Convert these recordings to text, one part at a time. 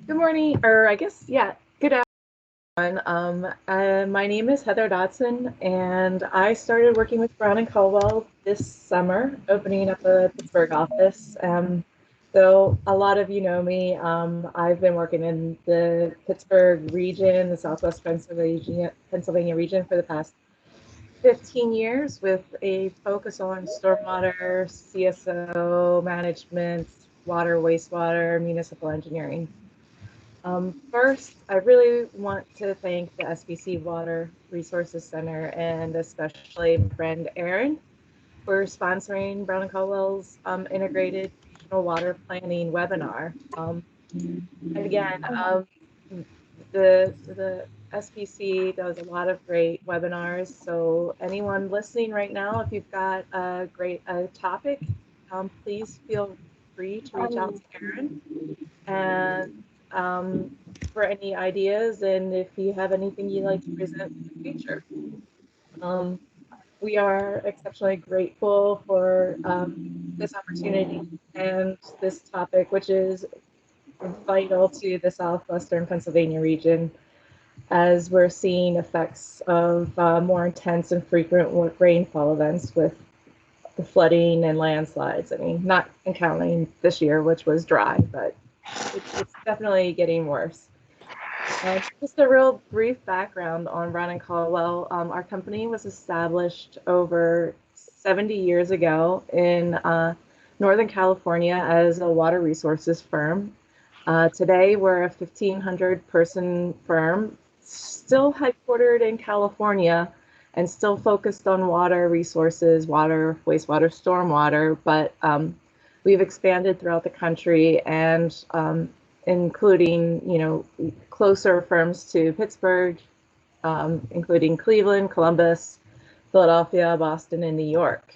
Good morning, or I guess, yeah, good afternoon. My name is Heather Dodson, and I started working with Brown and Caldwell this summer, opening up a Pittsburgh office. So a lot of you know me. I've been working in the Pittsburgh region, the Southwest Pennsylvania region for the past 15 years with a focus on stormwater, CSO management, water, wastewater, municipal engineering. First, I really want to thank the SBC Water Resources Center and especially my friend Erin for sponsoring Brown and Caldwell's integrated regional water planning webinar. And again, the SBC does a lot of great webinars. So anyone listening right now, if you've got a great topic, please feel free to reach out to Erin. And for any ideas and if you have anything you'd like to present in the future. Um, we are exceptionally grateful for this opportunity and this topic, which is vital to the southwestern Pennsylvania region, as we're seeing effects of more intense and frequent rainfall events with the flooding and landslides. I mean, not counting this year, which was dry, but it's definitely getting worse. Just a real brief background on Brown and Caldwell. Our company was established over 70 years ago in Northern California as a water resources firm. Today, we're a 1,500 person firm, still headquartered in California and still focused on water resources, water, wastewater, stormwater, but we've expanded throughout the country and including, closer firms to Pittsburgh, including Cleveland, Columbus, Philadelphia, Boston, and New York.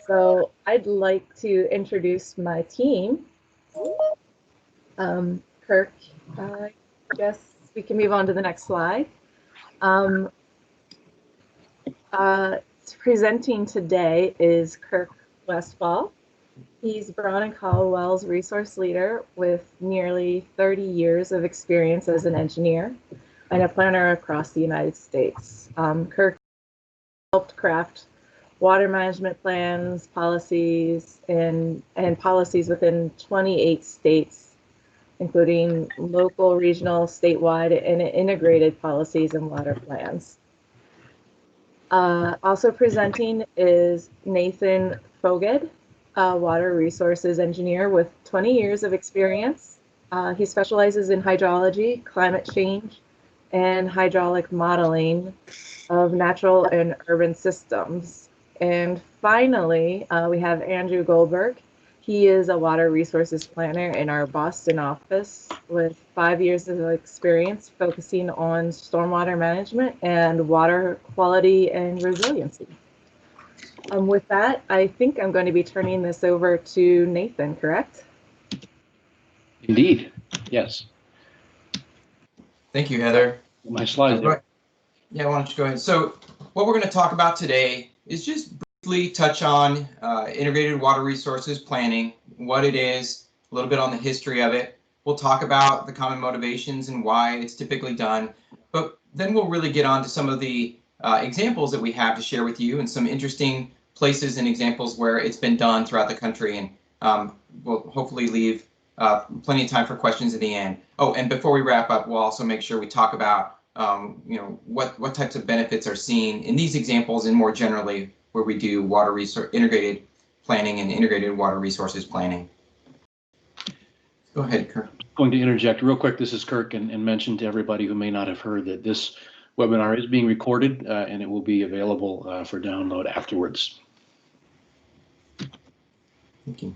So I'd like to introduce my team. Kirk, I guess we can move on to the next slide. Presenting today is Kirk Westfall. He's Brown and Caldwell's resource leader with nearly 30 years of experience as an engineer and a planner across the United States. Kirk helped craft water management plans, policies, and policies within 28 states, including local, regional, statewide, and integrated policies and water plans. Also presenting is Nathan Foged, a water resources engineer with 20 years of experience. He specializes in hydrology, climate change, and hydraulic modeling of natural and urban systems. And finally, we have Andrew Goldberg. He is a water resources planner in our Boston office with 5 years of experience focusing on stormwater management and water quality and resiliency. With that, I think I'm going to be turning this over to Nathan, correct? Indeed, yes. Thank you, Heather. My slides there. Yeah, why don't you go ahead. So what we're going to talk about today is just briefly touch on integrated water resources planning, what it is, a little bit on the history of it. We'll talk about the common motivations and why it's typically done, but then we'll really get on to some of the examples that we have to share with you and some interesting places and examples where it's been done throughout the country, and we'll hopefully leave plenty of time for questions at the end. Oh, and before we wrap up, we'll also make sure we talk about what types of benefits are seen in these examples and more generally where we do water resource integrated planning and integrated water resources planning. Go ahead, Kirk. I'm going to interject real quick. This is Kirk, and mention to everybody who may not have heard that this webinar is being recorded and it will be available for download afterwards. Thank you.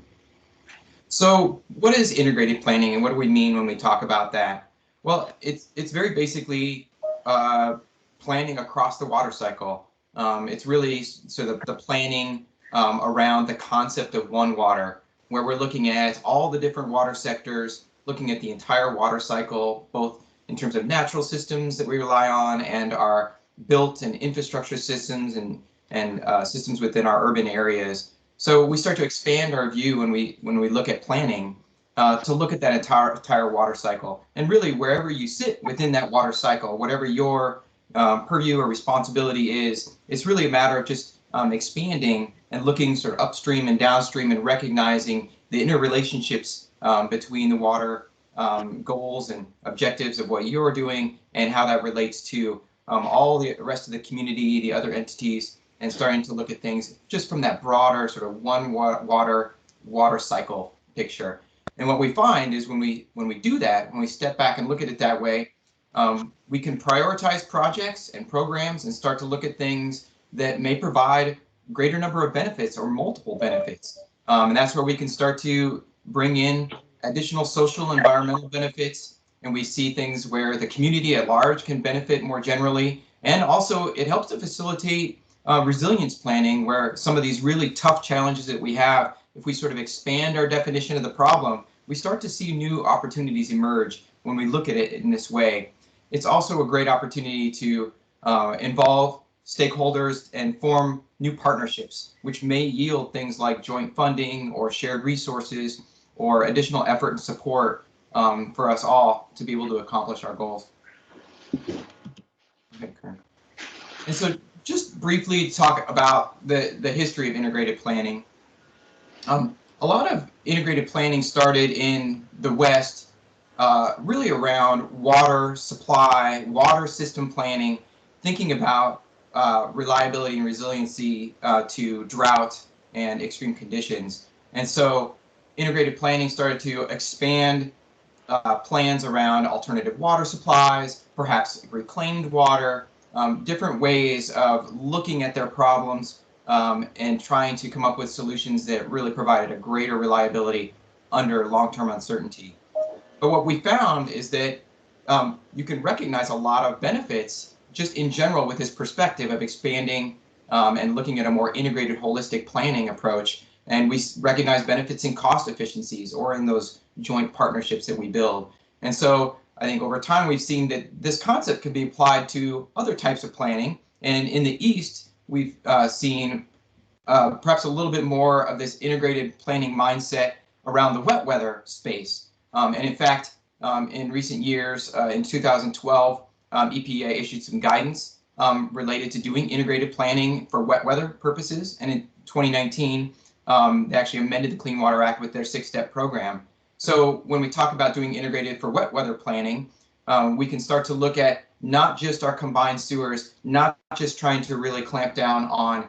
So what is integrated planning and what do we mean when we talk about that? Well, it's very basically planning across the water cycle. It's really sort of the planning around the concept of one water, where we're looking at all the different water sectors, looking at the entire water cycle, both in terms of natural systems that we rely on and our built and infrastructure systems and systems within our urban areas. So we start to expand our view when we look at planning to look at that entire water cycle. And really, wherever you sit within that water cycle, whatever your purview or responsibility is, it's really a matter of just expanding and looking sort of upstream and downstream and recognizing the interrelationships between the water goals and objectives of what you're doing and how that relates to all the rest of the community, the other entities, and starting to look at things just from that broader sort of one water cycle picture. And what we find is when we do that, when we step back and look at it that way, we can prioritize projects and programs and start to look at things that may provide greater number of benefits or multiple benefits. And that's where we can start to bring in additional social and environmental benefits. And we see things where the community at large can benefit more generally. And also it helps to facilitate resilience planning, where some of these really tough challenges that we have, if we sort of expand our definition of the problem, we start to see new opportunities emerge when we look at it in this way. It's also a great opportunity to involve stakeholders and form new partnerships, which may yield things like joint funding or shared resources or additional effort and support for us all to be able to accomplish our goals. Okay, and so just briefly talk about the history of integrated planning. A lot of integrated planning started in the West, really around water supply, water system planning, thinking about reliability and resiliency to drought and extreme conditions. And so integrated planning started to expand plans around alternative water supplies, perhaps reclaimed water, different ways of looking at their problems and trying to come up with solutions that really provided a greater reliability under long-term uncertainty. But what we found is that you can recognize a lot of benefits just in general with this perspective of expanding and looking at a more integrated, holistic planning approach. And we recognize benefits in cost efficiencies or in those joint partnerships that we build. And so I think over time we've seen that this concept can be applied to other types of planning. And in the East, we've seen perhaps a little bit more of this integrated planning mindset around the wet weather space. And in fact, in recent years, in 2012, EPA issued some guidance related to doing integrated planning for wet weather purposes. And in 2019, they actually amended the Clean Water Act with their 6-step program. So when we talk about doing integrated for wet weather planning, we can start to look at not just our combined sewers, not just trying to really clamp down on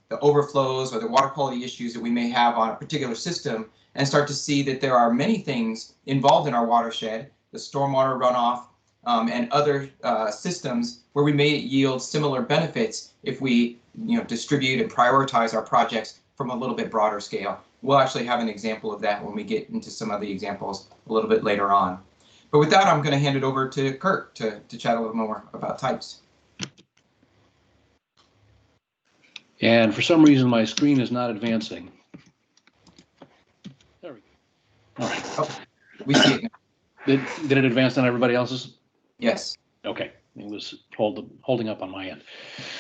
the overflows or the water quality issues that we may have on a particular system, and start to see that there are many things involved in our watershed, the stormwater runoff and other systems where we may yield similar benefits if we distribute and prioritize our projects from a little bit broader scale. We'll actually have an example of that when we get into some of the examples a little bit later on. But with that, I'm going to hand it over to Kirk to chat a little more about types. And for some reason, my screen is not advancing. There we go. All right. Oh, we see it now. Did it advance on everybody else's? Yes. Okay. It was holding up on my end.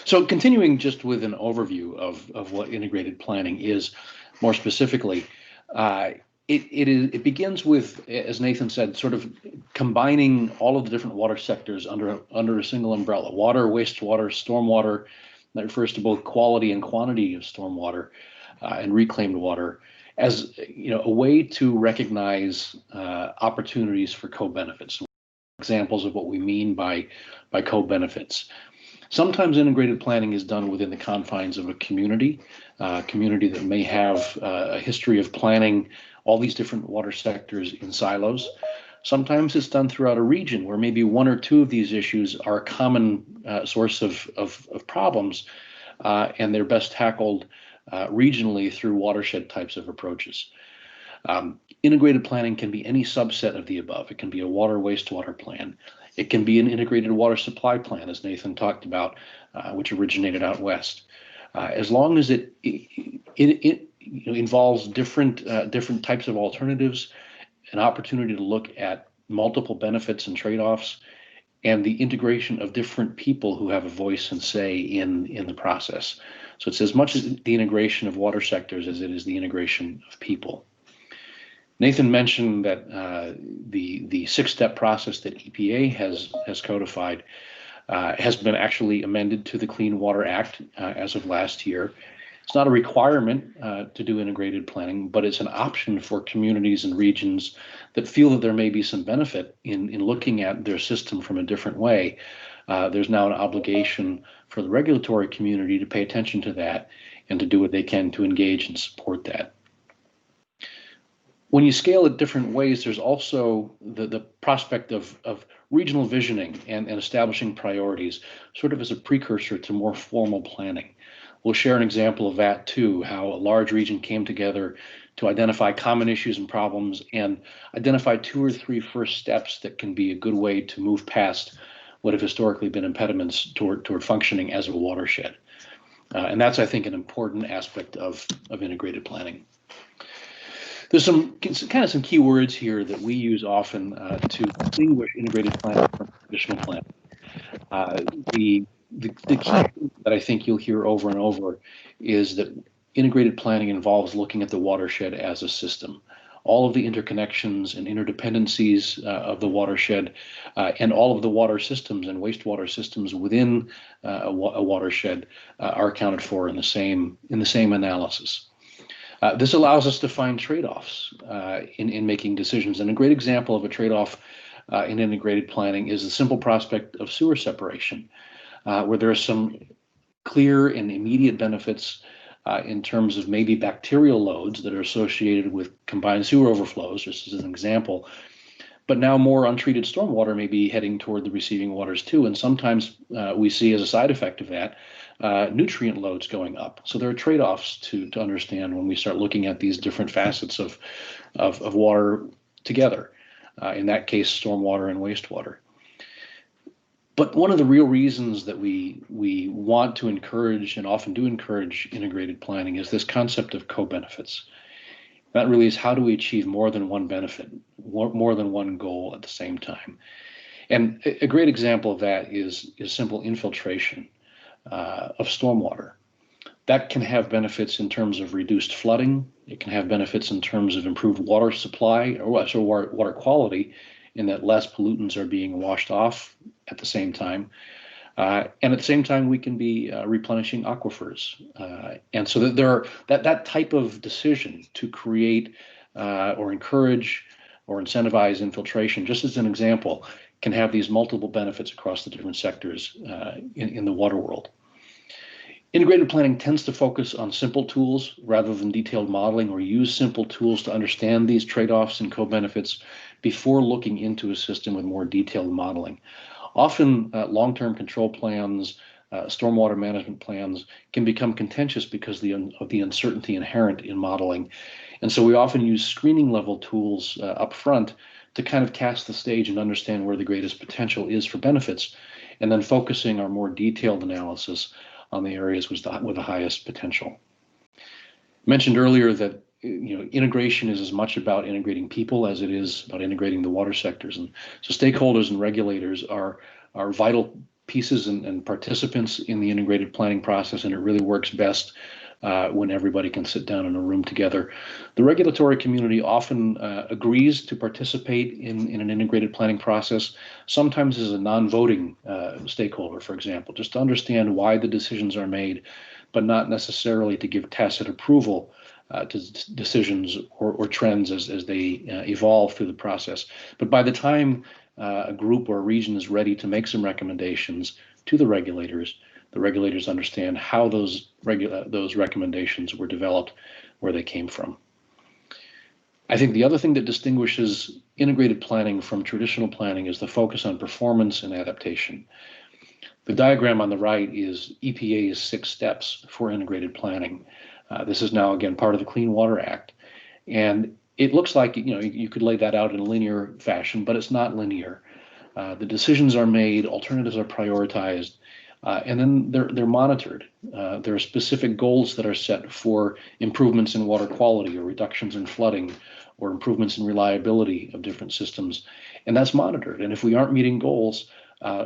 So continuing just with an overview of what integrated planning is, more specifically, it begins with, as Nathan said, sort of combining all of the different water sectors under a single umbrella: water, wastewater, stormwater. That refers to both quality and quantity of stormwater and reclaimed water, as a way to recognize opportunities for co-benefits. Examples of what we mean by co-benefits. Sometimes integrated planning is done within the confines of a community that may have a history of planning all these different water sectors in silos. Sometimes it's done throughout a region where maybe one or two of these issues are a common source of problems, and they're best tackled regionally through watershed types of approaches. Integrated planning can be any subset of the above. It can be a water wastewater plan. It can be an integrated water supply plan, as Nathan talked about, which originated out west. As long as it involves different types of alternatives, an opportunity to look at multiple benefits and trade-offs, and the integration of different people who have a voice and say in the process. So it's as much as the integration of water sectors as it is the integration of people. Nathan mentioned that the 6-step process that EPA has codified has been actually amended to the Clean Water Act as of last year. It's not a requirement to do integrated planning, but it's an option for communities and regions that feel that there may be some benefit in looking at their system from a different way. There's now an obligation for the regulatory community to pay attention to that and to do what they can to engage and support that. When you scale it different ways, there's also the prospect of regional visioning and establishing priorities, sort of as a precursor to more formal planning. We'll share an example of that too, how a large region came together to identify common issues and problems and identify 2 or 3 first steps that can be a good way to move past what have historically been impediments toward functioning as a watershed. And that's, I think, an important aspect of integrated planning. There's some key words here that we use often to distinguish integrated planning from traditional planning. The key that I think you'll hear over and over is that integrated planning involves looking at the watershed as a system. All of the interconnections and interdependencies of the watershed and all of the water systems and wastewater systems within a watershed are accounted for in the same analysis. This allows us to find trade-offs in making decisions. And a great example of a trade-off in integrated planning is the simple prospect of sewer separation, where there are some clear and immediate benefits in terms of maybe bacterial loads that are associated with combined sewer overflows, just as an example. But now more untreated stormwater may be heading toward the receiving waters too. And sometimes we see as a side effect of that, nutrient loads going up. So there are trade-offs to understand when we start looking at these different facets of water together. In that case, stormwater and wastewater. But one of the real reasons that we want to encourage and often do encourage integrated planning is this concept of co-benefits. That really is, how do we achieve more than one benefit, more than one goal at the same time? And a great example of that is simple infiltration of stormwater. That can have benefits in terms of reduced flooding. It can have benefits in terms of improved water supply or water quality, in that less pollutants are being washed off at the same time. And at the same time, we can be replenishing aquifers. And so that type of decision to create or encourage or incentivize infiltration, just as an example, can have these multiple benefits across the different sectors in the water world. Integrated planning tends to focus on simple tools rather than detailed modeling, or use simple tools to understand these trade-offs and co-benefits before looking into a system with more detailed modeling. Often long-term control plans, stormwater management plans can become contentious because of the uncertainty inherent in modeling. And so we often use screening level tools up front to kind of cast the stage and understand where the greatest potential is for benefits, and then focusing our more detailed analysis on the areas with the highest potential. I mentioned earlier that integration is as much about integrating people as it is about integrating the water sectors. And so stakeholders and regulators are vital pieces and participants in the integrated planning process, and it really works best when everybody can sit down in a room together. The regulatory community often agrees to participate in an integrated planning process, sometimes as a non-voting stakeholder, for example, just to understand why the decisions are made, but not necessarily to give tacit approval to decisions or trends as they evolve through the process. But by the time a group or a region is ready to make some recommendations to the regulators understand how those recommendations were developed, where they came from. I think the other thing that distinguishes integrated planning from traditional planning is the focus on performance and adaptation. The diagram on the right is EPA's 6 steps for integrated planning. This is now, again, part of the Clean Water Act. And it looks like you could lay that out in a linear fashion, but it's not linear. The decisions are made, alternatives are prioritized, and then they're monitored. There are specific goals that are set for improvements in water quality or reductions in flooding or improvements in reliability of different systems, and that's monitored. And if we aren't meeting goals,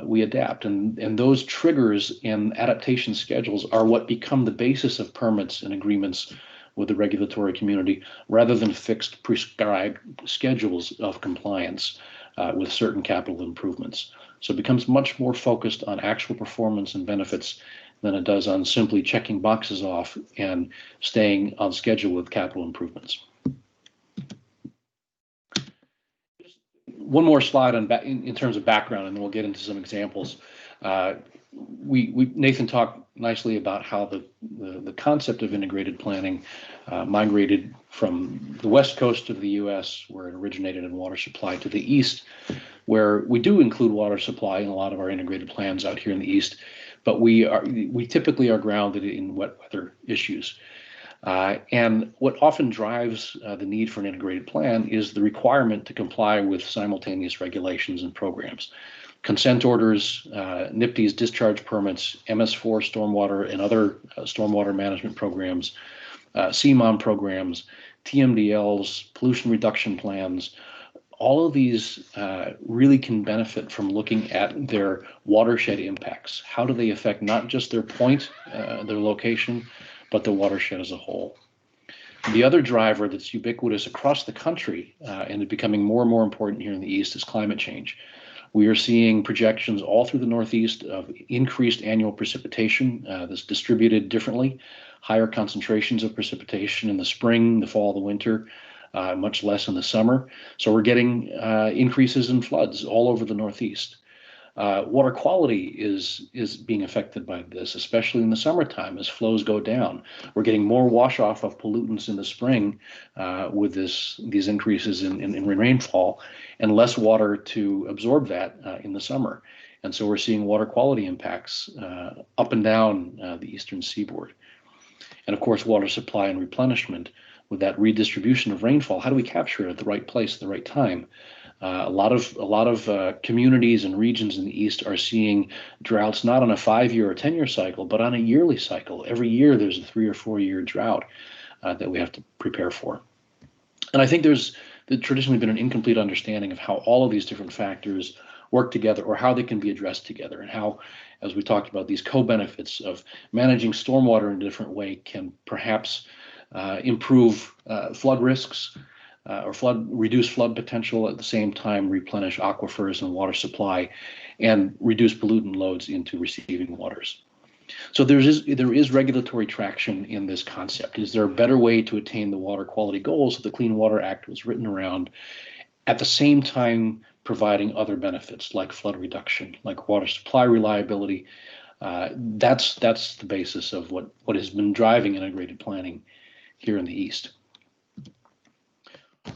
we adapt. And those triggers and adaptation schedules are what become the basis of permits and agreements with the regulatory community rather than fixed prescribed schedules of compliance with certain capital improvements. So it becomes much more focused on actual performance and benefits than it does on simply checking boxes off and staying on schedule with capital improvements. One more slide on in terms of background, and then we'll get into some examples. Nathan talked nicely about how the concept of integrated planning migrated from the west coast of the U.S., where it originated in water supply, to the east, where we do include water supply in a lot of our integrated plans out here in the east, but we typically are grounded in wet weather issues. And what often drives the need for an integrated plan is the requirement to comply with simultaneous regulations and programs. Consent orders, NIPD's discharge permits, MS4 stormwater and other stormwater management programs, CMOM programs, TMDLs, pollution reduction plans. All of these really can benefit from looking at their watershed impacts. How do they affect not just their point, their location, but the watershed as a whole? The other driver that's ubiquitous across the country and is becoming more and more important here in the East is climate change. We are seeing projections all through the Northeast of increased annual precipitation that's distributed differently, higher concentrations of precipitation in the spring, the fall, the winter, much less in the summer. So we're getting increases in floods all over the Northeast. Water quality is being affected by this, especially in the summertime as flows go down. We're getting more wash off of pollutants in the spring with these increases in rainfall, and less water to absorb that in the summer. And so we're seeing water quality impacts up and down the eastern seaboard. And of course, water supply and replenishment with that redistribution of rainfall. How do we capture it at the right place at the right time? A lot of communities and regions in the East are seeing droughts not on a 5-year or 10-year cycle, but on a yearly cycle. Every year there's a 3 or 4 year drought that we have to prepare for. And I think there's traditionally been an incomplete understanding of how all of these different factors work together, or how they can be addressed together, and how, as we talked about, these co-benefits of managing stormwater in a different way can perhaps improve flood risks, or reduce flood potential, at the same time replenish aquifers and water supply, and reduce pollutant loads into receiving waters. So there is regulatory traction in this concept. Is there a better way to attain the water quality goals that the Clean Water Act was written around, at the same time providing other benefits like flood reduction, like water supply reliability? That's the basis of what has been driving integrated planning here in the East.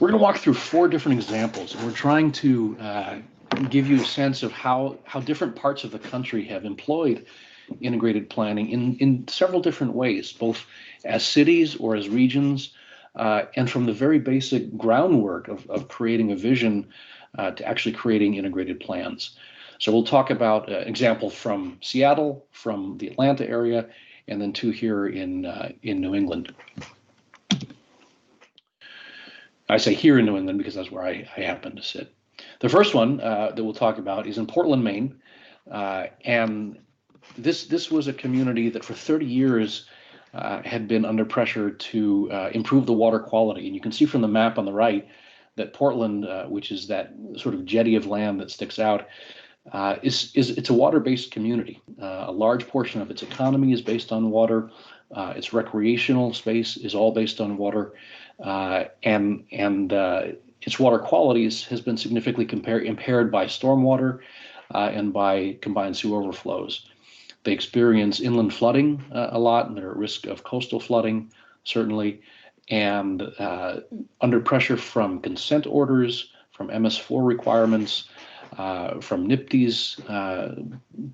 We're going to walk through 4 different examples, and we're trying to give you a sense of how different parts of the country have employed integrated planning in several different ways, both as cities or as regions, and from the very basic groundwork of creating a vision to actually creating integrated plans. So we'll talk about an example from Seattle, from the Atlanta area, and then 2 here in New England. I say here in New England because that's where I happen to sit. The first one that we'll talk about is in Portland, Maine, and this was a community that for 30 years had been under pressure to improve the water quality. And you can see from the map on the right that Portland, which is that sort of jetty of land that sticks out, it's a water-based community. A large portion of its economy is based on water. Its recreational space is all based on water, and its water qualities has been significantly impaired by stormwater and by combined sewer overflows. They experience inland flooding a lot, and they're at risk of coastal flooding, certainly, and under pressure from consent orders, from MS4 requirements, from NIPD's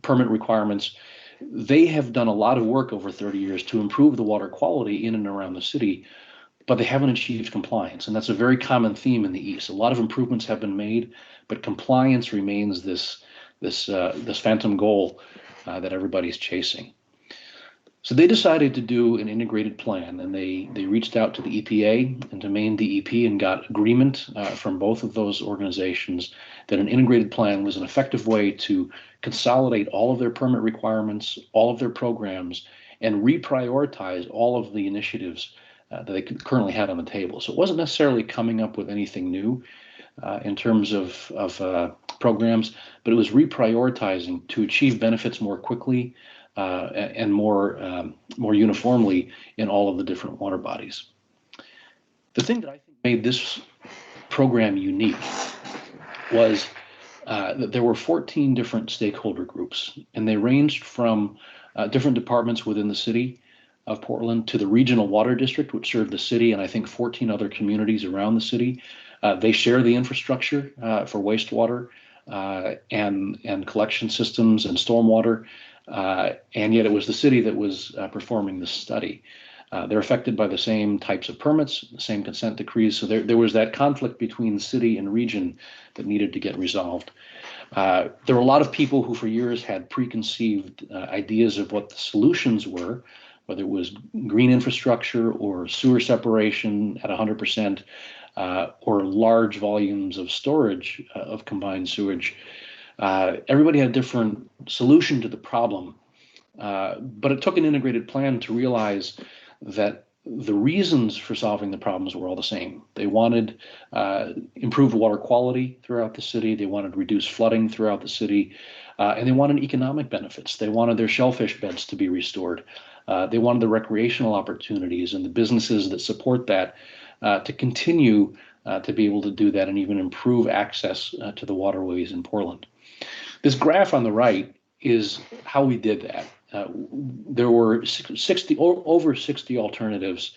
permit requirements. They have done a lot of work over 30 years to improve the water quality in and around the city, but they haven't achieved compliance. And that's a very common theme in the East. A lot of improvements have been made, but compliance remains this phantom goal that everybody's chasing. So they decided to do an integrated plan, and they reached out to the EPA and to Maine DEP and got agreement from both of those organizations that an integrated plan was an effective way to consolidate all of their permit requirements, all of their programs, and reprioritize all of the initiatives that they currently had on the table. So it wasn't necessarily coming up with anything new in terms of programs, but it was reprioritizing to achieve benefits more quickly and more uniformly in all of the different water bodies. The thing that I think made this program unique was that there were 14 different stakeholder groups, and they ranged from different departments within the city of Portland to the regional water district, which served the city and I think 14 other communities around the city. They share the infrastructure for wastewater and collection systems and stormwater, and yet it was the city that was performing the study. They're affected by the same types of permits, the same consent decrees, so there was that conflict between city and region that needed to get resolved. There were a lot of people who for years had preconceived ideas of what the solutions were, whether it was green infrastructure or sewer separation at 100%, or large volumes of storage of combined sewage. Everybody had a different solution to the problem, but it took an integrated plan to realize that the reasons for solving the problems were all the same. They wanted improved water quality throughout the city. They wanted reduced flooding throughout the city, and they wanted economic benefits. They wanted their shellfish beds to be restored. They wanted the recreational opportunities and the businesses that support that to continue to be able to do that and even improve access to the waterways in Portland. This graph on the right is how we did that. There were over 60 alternatives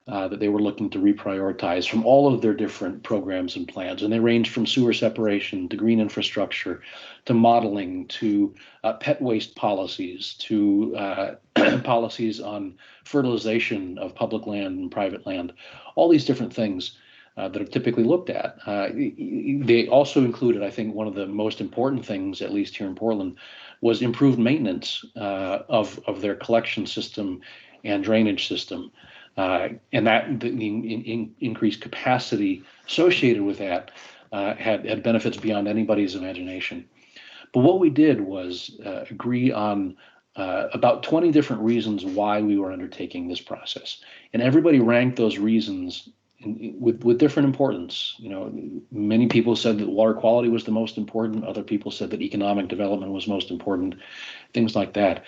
that they were looking to reprioritize from all of their different programs and plans. And they ranged from sewer separation to green infrastructure to modeling to pet waste policies to policies on fertilization of public land and private land, all these different things that are typically looked at. They also included, I think, one of the most important things, at least here in Portland, was improved maintenance of their collection system and drainage system. And that the increased capacity associated with that had benefits beyond anybody's imagination. But what we did was agree on about 20 different reasons why we were undertaking this process. And everybody ranked those reasons with different importance. You know, many people said that water quality was the most important. Other people said that economic development was most important, things like that.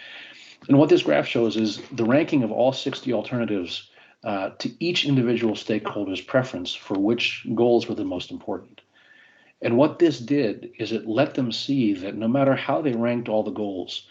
And what this graph shows is the ranking of all 60 alternatives to each individual stakeholder's preference for which goals were the most important. And what this did is it let them see that no matter how they ranked all the goals,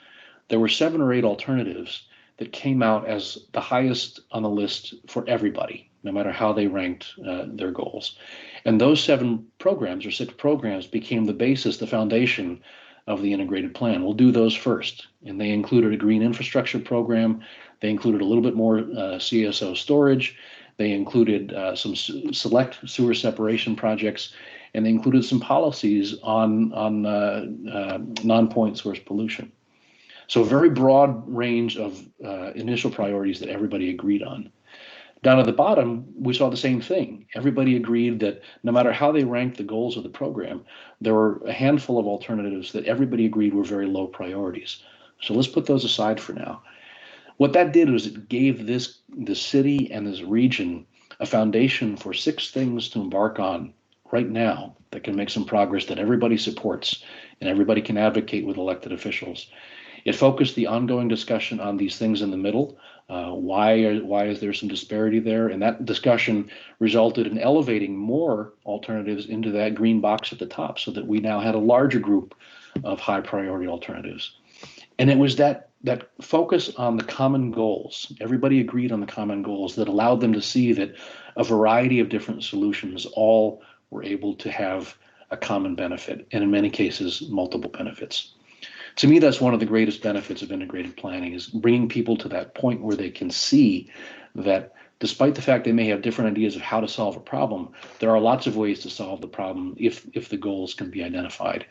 there were 7 or 8 alternatives that came out as the highest on the list for everybody, no matter how they ranked their goals. And those 7 programs or 6 programs became the basis, the foundation of the integrated plan. We'll do those first. And they included a green infrastructure program. They included a little bit more CSO storage. They included some select sewer separation projects. And they included some policies on non-point source pollution. So a very broad range of initial priorities that everybody agreed on. Down at the bottom, we saw the same thing. Everybody agreed that no matter how they ranked the goals of the program, there were a handful of alternatives that everybody agreed were very low priorities. So let's put those aside for now. What that did was it gave the city and this region a foundation for 6 things to embark on right now that can make some progress that everybody supports and everybody can advocate with elected officials. It focused the ongoing discussion on these things in the middle. Why is there some disparity there? And that discussion resulted in elevating more alternatives into that green box at the top so that we now had a larger group of high priority alternatives. And it was that focus on the common goals. Everybody agreed on the common goals that allowed them to see that a variety of different solutions all were able to have a common benefit, and in many cases, multiple benefits. To me, that's one of the greatest benefits of integrated planning, is bringing people to that point where they can see that despite the fact they may have different ideas of how to solve a problem, there are lots of ways to solve the problem if the goals can be identified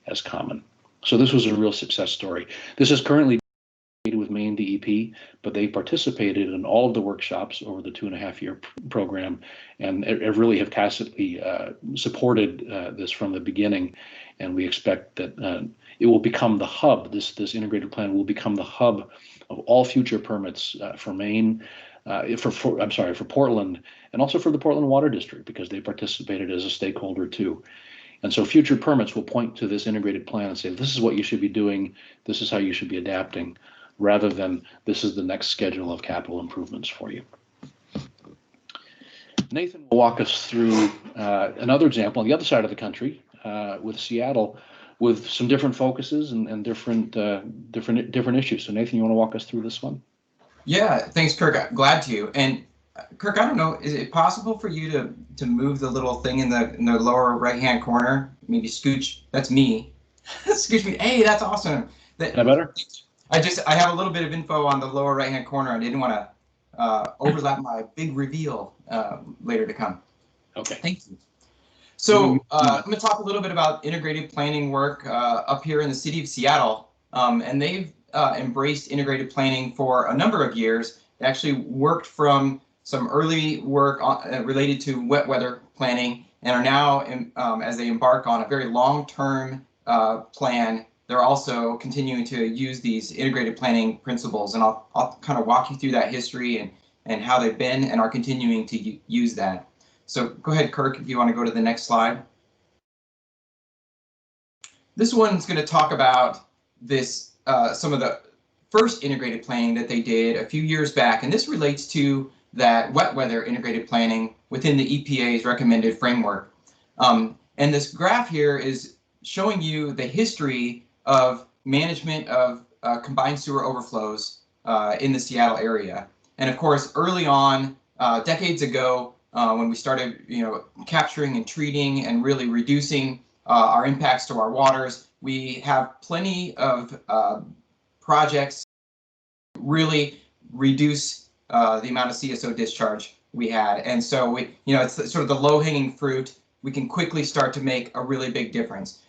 as common. So this was a real success story. This is currently with Maine DEP, but they participated in all of the workshops over the 2.5-year program, and really have tacitly supported this from the beginning. And we expect that it will become the hub. This integrated plan will become the hub of all future permits for Maine, for Portland, and also for the Portland Water District, because they participated as a stakeholder too. And so future permits will point to this integrated plan and say, this is what you should be doing, this is how you should be adapting, rather than this is the next schedule of capital improvements for you. Nathan will walk us through another example on the other side of the country with Seattle, with some different focuses and different issues. So Nathan, you want to walk us through this one? Yeah, thanks, Kirk. Glad to. And Kirk, I don't know, is it possible for you to move the little thing in the lower right-hand corner? Maybe scooch. That's me. Scooch me. Hey, that's awesome. Is that better? I have a little bit of info on the lower right-hand corner. I didn't want to overlap my big reveal later to come. Okay. Thank you. So I'm going to talk a little bit about integrated planning work up here in the city of Seattle. And they've embraced integrated planning for a number of years. They actually worked from some early work related to wet weather planning and are now, as they embark on a very long-term plan, they're also continuing to use these integrated planning principles. And I'll kind of walk you through that history and how they've been and are continuing to use that. So go ahead, Kirk, if you want to go to the next slide. This one's going to talk about this, some of the first integrated planning that they did a few years back. And this relates to that wet weather integrated planning within the EPA's recommended framework. And this graph here is showing you the history of management of combined sewer overflows in the Seattle area. And of course, early on, decades ago, when we started, capturing and treating and really reducing our impacts to our waters, we have plenty of projects really reduce the amount of CSO discharge we had. And so it's sort of the low-hanging fruit. We can quickly start to make a really big difference.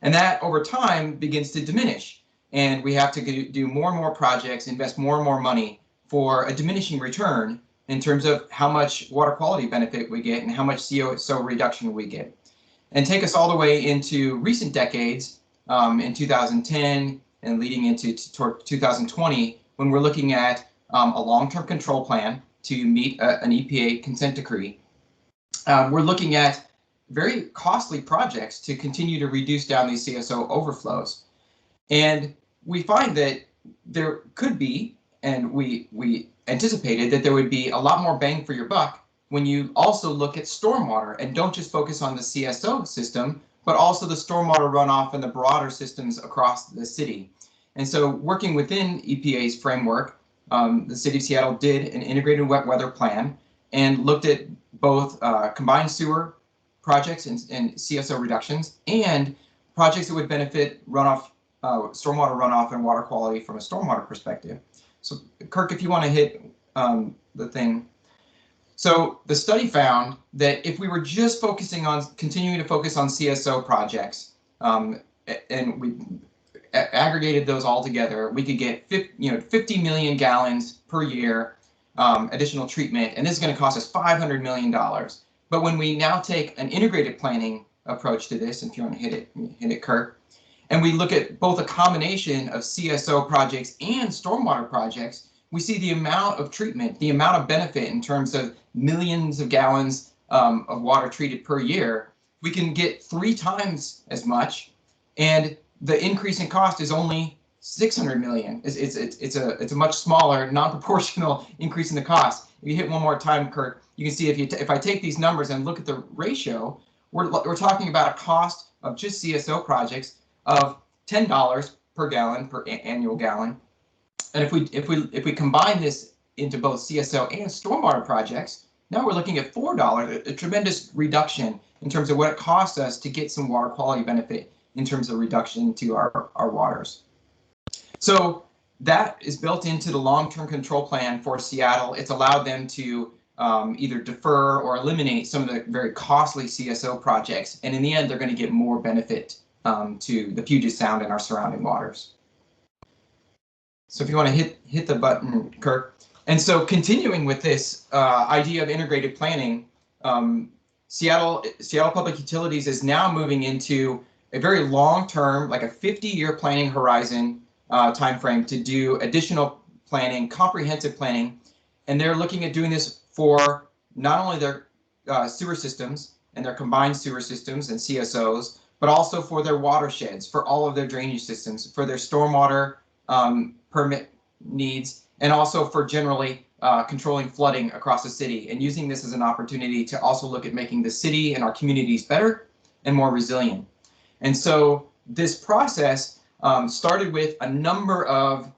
And that over time begins to diminish. And we have to do more and more projects, invest more and more money for a diminishing return in terms of how much water quality benefit we get and how much CSO reduction we get. And take us all the way into recent decades, in 2010 and leading into toward 2020, when we're looking at a long-term control plan to meet an EPA consent decree. We're looking at very costly projects to continue to reduce down these CSO overflows. And we find that there could be, and we anticipated that there would be a lot more bang for your buck when you also look at stormwater and don't just focus on the CSO system, but also the stormwater runoff and the broader systems across the city. And so working within EPA's framework, the city of Seattle did an integrated wet weather plan and looked at both combined sewer projects and CSO reductions and projects that would benefit runoff, stormwater runoff and water quality from a stormwater perspective. So Kirk, if you want to hit the thing. So the study found that if we were just continuing to focus on CSO projects, and we aggregated those all together, we could get 50 million gallons per year additional treatment, and this is going to cost us $500 million. But when we now take an integrated planning approach to this, and if you want to hit it, Kirk, and we look at both a combination of CSO projects and stormwater projects, we see the amount of treatment, the amount of benefit in terms of millions of gallons of water treated per year. We can get 3 times as much, and the increase in cost is only 600 million. It's a much smaller, non-proportional increase in the cost. If you hit one more time, Kirk, you can see if I take these numbers and look at the ratio, we're talking about a cost of just CSO projects of $10 per gallon per annual gallon. And if we combine this into both CSO and stormwater projects, now we're looking at $4, a tremendous reduction in terms of what it costs us to get some water quality benefit in terms of reduction to our waters. So that is built into the long-term control plan for Seattle. It's allowed them to either defer or eliminate some of the very costly CSO projects. And in the end, they're going to get more benefit to the Puget Sound and our surrounding waters. So if you want to hit the button, Kirk. And so continuing with this idea of integrated planning, Seattle Public Utilities is now moving into a very long-term, like a 50-year planning horizon timeframe to do additional planning, comprehensive planning. And they're looking at doing this for not only their sewer systems and their combined sewer systems and CSOs, but also for their watersheds, for all of their drainage systems, for their stormwater permit needs, and also for generally controlling flooding across the city, and using this as an opportunity to also look at making the city and our communities better and more resilient. And so this process started with a number of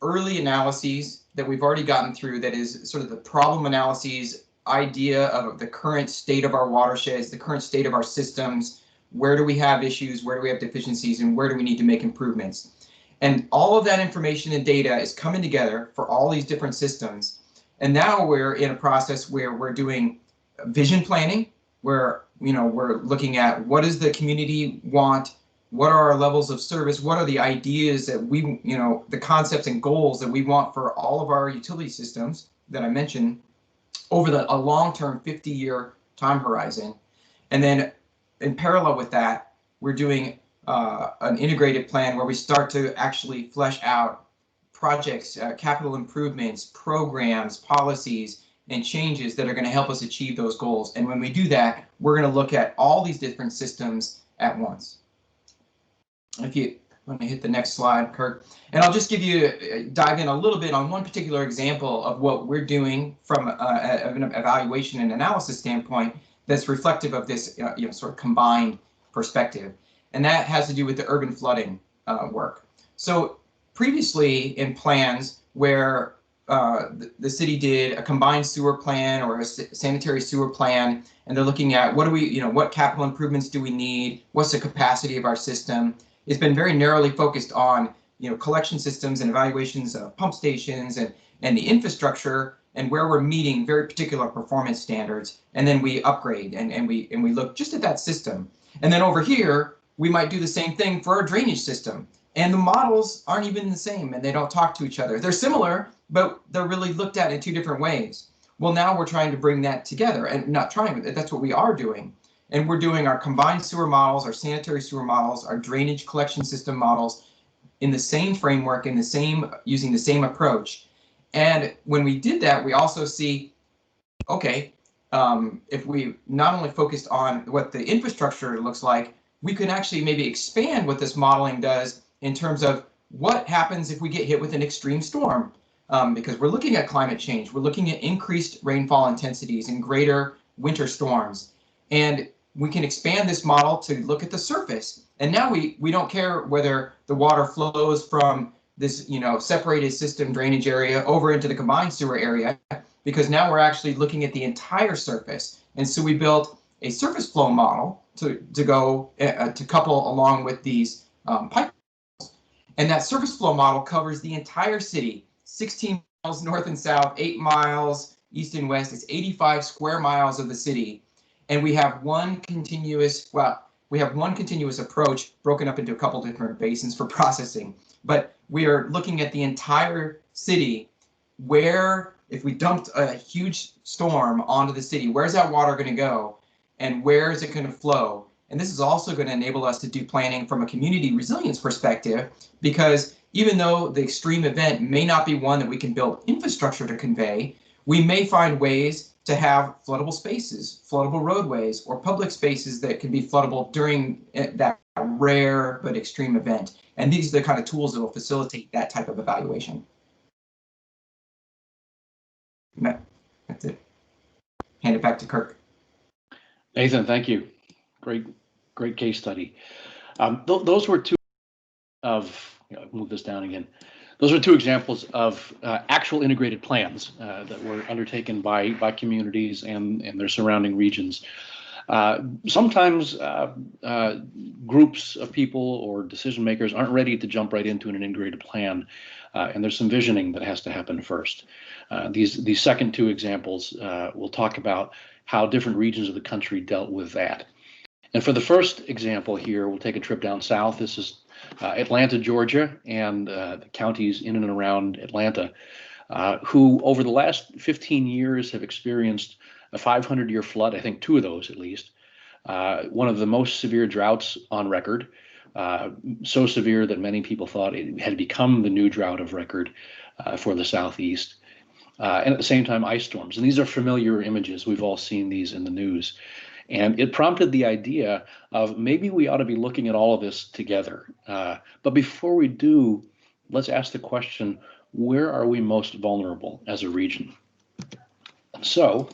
early analyses that we've already gotten through, that is sort of the problem analyses idea of the current state of our watersheds, the current state of our systems, where do we have issues, where do we have deficiencies, and where do we need to make improvements. And all of that information and data is coming together for all these different systems. And now we're in a process where we're doing vision planning, where we're looking at what does the community want, what are our levels of service, what are the ideas that we, the concepts and goals that we want for all of our utility systems that I mentioned over a long-term 50-year time horizon. And then in parallel with that, we're doing an integrated plan where we start to actually flesh out projects, capital improvements, programs, policies, and changes that are going to help us achieve those goals. And when we do that, we're going to look at all these different systems at once. If you want to hit the next slide, Kirk, and I'll just give you dive in a little bit on one particular example of what we're doing from an evaluation and analysis standpoint that's reflective of this sort of combined perspective, and that has to do with the urban flooding work. So previously in plans where the city did a combined sewer plan or a sanitary sewer plan, and they're looking at what do we, what capital improvements do we need, what's the capacity of our system. It's been very narrowly focused on collection systems and evaluations of pump stations and the infrastructure, and where we're meeting very particular performance standards, and then we upgrade and we look just at that system. And then over here we might do the same thing for our drainage system, and the models aren't even the same and they don't talk to each other. They're similar, but they're really looked at in two different ways. Well, now we're trying to bring that together, and not trying, that's what we are doing. And we're doing our combined sewer models, our sanitary sewer models, our drainage collection system models in the same framework, using the same approach. And when we did that, we also see, okay, if we not only focused on what the infrastructure looks like, we could actually maybe expand what this modeling does in terms of what happens if we get hit with an extreme storm. Because we're looking at climate change, we're looking at increased rainfall intensities and greater winter storms. And we can expand this model to look at the surface. And now we don't care whether the water flows from this separated system drainage area over into the combined sewer area, because now we're actually looking at the entire surface. And so we built a surface flow model to couple along with these pipe. And that surface flow model covers the entire city, 16 miles north and south, 8 miles east and west. It's 85 square miles of the city. And we have one continuous approach broken up into a couple different basins for processing. But we are looking at the entire city, where if we dumped a huge storm onto the city, where's that water going to go and where is it going to flow? And this is also going to enable us to do planning from a community resilience perspective, because even though the extreme event may not be one that we can build infrastructure to convey, we may find ways to have floodable spaces, floodable roadways, or public spaces that can be floodable during that rare but extreme event. And these are the kind of tools that will facilitate that type of evaluation. That's it. Hand it back to Kirk. Nathan, thank you. Great case study. Those were two of, move this down again. Those are two examples of actual integrated plans that were undertaken by communities and their surrounding regions. Sometimes groups of people or decision makers aren't ready to jump right into an integrated plan, and there's some visioning that has to happen first. These second two examples will talk about how different regions of the country dealt with that. And for the first example here, we'll take a trip down south. This is Atlanta, Georgia, and the counties in and around Atlanta, who over the last 15 years have experienced a 500-year flood, I think 2 of those at least, one of the most severe droughts on record, so severe that many people thought it had become the new drought of record for the Southeast. and at the same time ice storms. And these are familiar images. We've all seen these in the news. And it prompted the idea of maybe we ought to be looking at all of this together. But before we do, let's ask the question, where are we most vulnerable as a region? So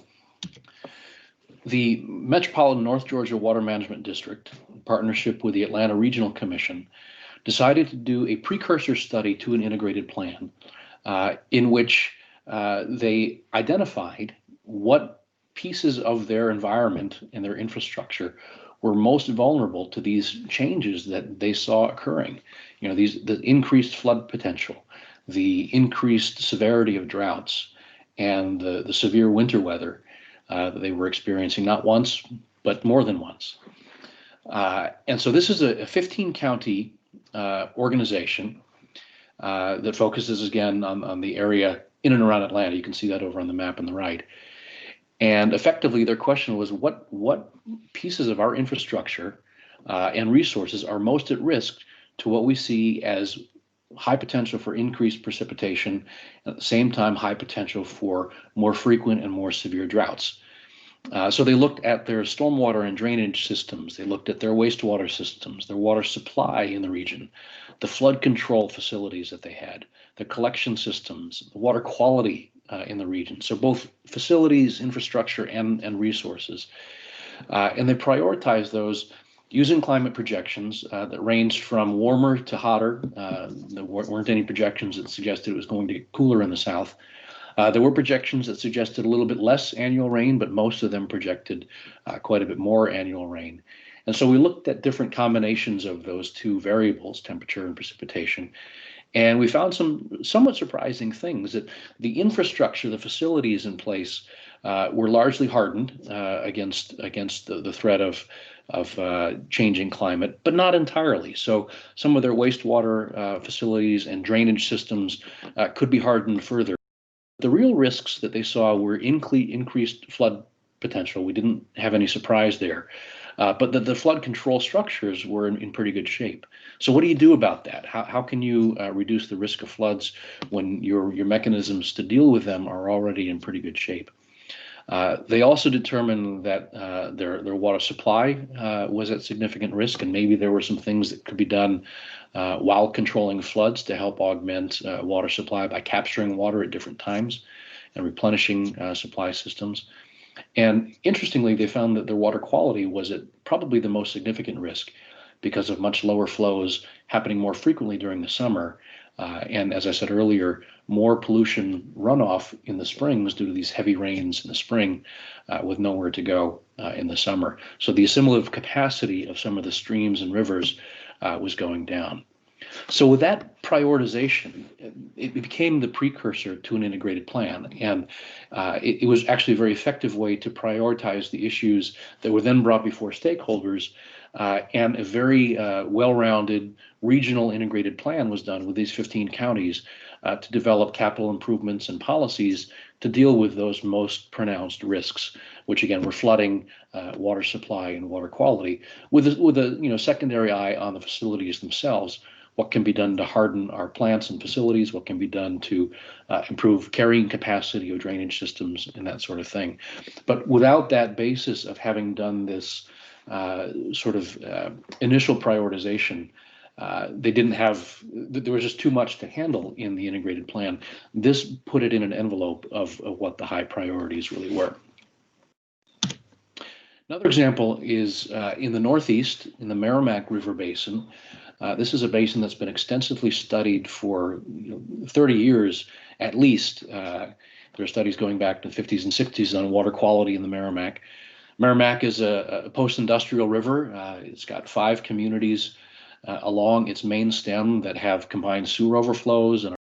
the Metropolitan North Georgia Water Management District, in partnership with the Atlanta Regional Commission, decided to do a precursor study to an integrated plan in which they identified what pieces of their environment and their infrastructure were most vulnerable to these changes that they saw occurring. You know, the increased flood potential, the increased severity of droughts, and the severe winter weather that they were experiencing not once, but more than once. And so this is a 15-county organization that focuses again on the area in and around Atlanta. You can see that over on the map on the right. And effectively, their question was, what pieces of our infrastructure and resources are most at risk to what we see as high potential for increased precipitation, at the same time, high potential for more frequent and more severe droughts. So they looked at their stormwater and drainage systems. They looked at their wastewater systems, their water supply in the region, the flood control facilities that they had, the collection systems, the water quality in the region. So both facilities, infrastructure, and resources. And they prioritized those using climate projections that ranged from warmer to hotter. There weren't any projections that suggested it was going to get cooler in the south. There were projections that suggested a little bit less annual rain, but most of them projected quite a bit more annual rain. And so we looked at different combinations of those two variables, temperature and precipitation, and we found some somewhat surprising things, that the infrastructure, the facilities in place were largely hardened against the threat of changing climate, but not entirely. So some of their wastewater facilities and drainage systems could be hardened further. The real risks that they saw were increased flood potential. We didn't have any surprise there, but the flood control structures were in pretty good shape. So what do you do about that? How can you reduce the risk of floods when your mechanisms to deal with them are already in pretty good shape? They also determined that their water supply was at significant risk, and maybe there were some things that could be done while controlling floods to help augment water supply by capturing water at different times and replenishing supply systems. And interestingly, they found that their water quality was at probably the most significant risk because of much lower flows happening more frequently during the summer. And as I said earlier, more pollution runoff in the springs due to these heavy rains in the spring with nowhere to go in the summer. So the assimilative capacity of some of the streams and rivers was going down. So with that prioritization, it became the precursor to an integrated plan. And it was actually a very effective way to prioritize the issues that were then brought before stakeholders. And a very well-rounded regional integrated plan was done with these 15 counties to develop capital improvements and policies to deal with those most pronounced risks, which again were flooding, water supply, and water quality, with a secondary eye on the facilities themselves. What can be done to harden our plants and facilities? What can be done to improve carrying capacity of drainage systems and that sort of thing? But without that basis of having done this initial prioritization, they didn't have, there was just too much to handle in the integrated plan. This put it in an envelope of what the high priorities really were. Another example is in the Northeast, in the Merrimack River Basin. This is a basin that's been extensively studied for 30 years at least. There are studies going back to the 50s and 60s on water quality in the Merrimack. Merrimack is a post-industrial river. It's got 5 communities along its main stem that have combined sewer overflows and are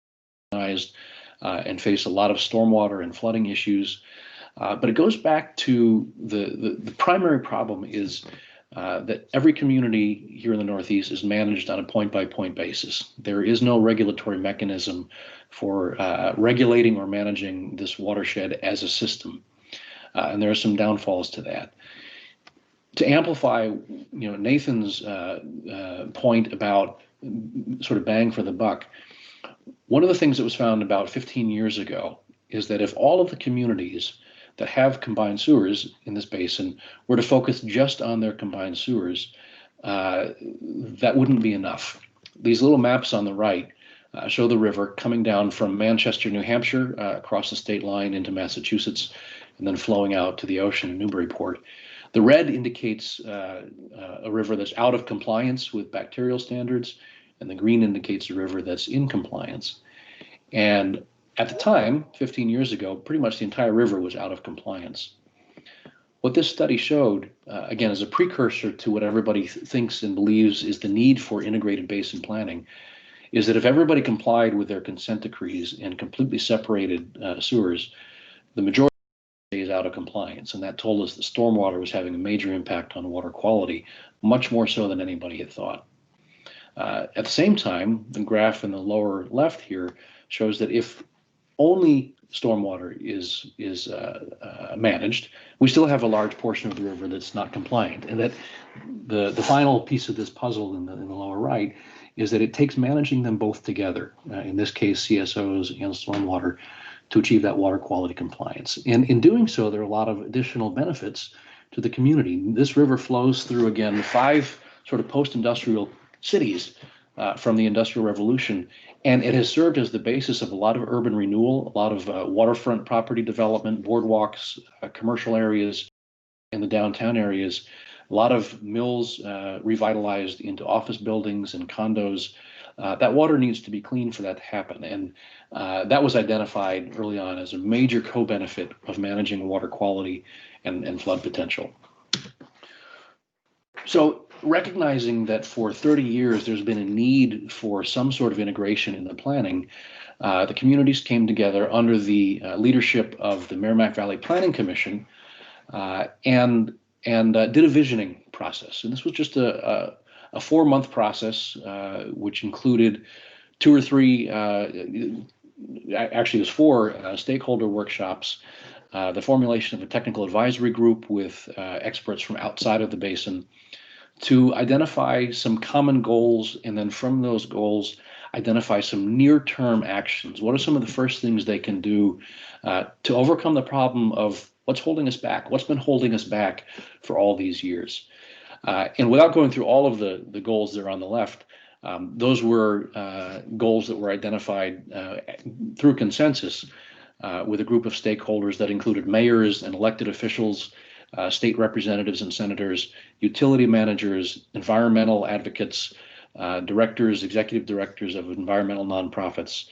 organized and face a lot of stormwater and flooding issues. But it goes back to the primary problem is that every community here in the Northeast is managed on a point-by-point basis. There is no regulatory mechanism for regulating or managing this watershed as a system. And there are some downfalls to that. To amplify, Nathan's point about sort of bang for the buck, one of the things that was found about 15 years ago is that if all of the communities that have combined sewers in this basin were to focus just on their combined sewers, that wouldn't be enough. These little maps on the right show the river coming down from Manchester, New Hampshire, across the state line into Massachusetts, and then flowing out to the ocean in Newburyport. The red indicates a river that's out of compliance with bacterial standards, and the green indicates a river that's in compliance. And at the time, 15 years ago, pretty much the entire river was out of compliance. What this study showed, again, as a precursor to what everybody thinks and believes is the need for integrated basin planning, is that if everybody complied with their consent decrees and completely separated sewers, the majority is out of compliance. And that told us that stormwater was having a major impact on water quality, much more so than anybody had thought. At the same time, the graph in the lower left here shows that if only stormwater is managed, we still have a large portion of the river that's not compliant. And that the final piece of this puzzle in the lower right is that it takes managing them both together, in this case CSOs and stormwater, to achieve that water quality compliance. And in doing so, there are a lot of additional benefits to the community. This river flows through, again, 5 sort of post-industrial cities from the Industrial Revolution, and it has served as the basis of a lot of urban renewal, a lot of waterfront property development, boardwalks, commercial areas in the downtown areas, a lot of mills revitalized into office buildings and condos. That water needs to be clean for that to happen. And that was identified early on as a major co-benefit of managing water quality and flood potential. So recognizing that for 30 years there's been a need for some sort of integration in the planning, the communities came together under the leadership of the Merrimack Valley Planning Commission and did a visioning process. And this was just a 4-month process, which included 2 or 3, actually it was 4 stakeholder workshops, the formulation of a technical advisory group with experts from outside of the basin to identify some common goals, and then from those goals, identify some near-term actions. What are some of the first things they can do to overcome the problem of what's holding us back? What's been holding us back for all these years? And without going through all of the goals that are on the left, those were goals that were identified through consensus with a group of stakeholders that included mayors and elected officials, state representatives and senators, utility managers, environmental advocates, directors, executive directors of environmental nonprofits,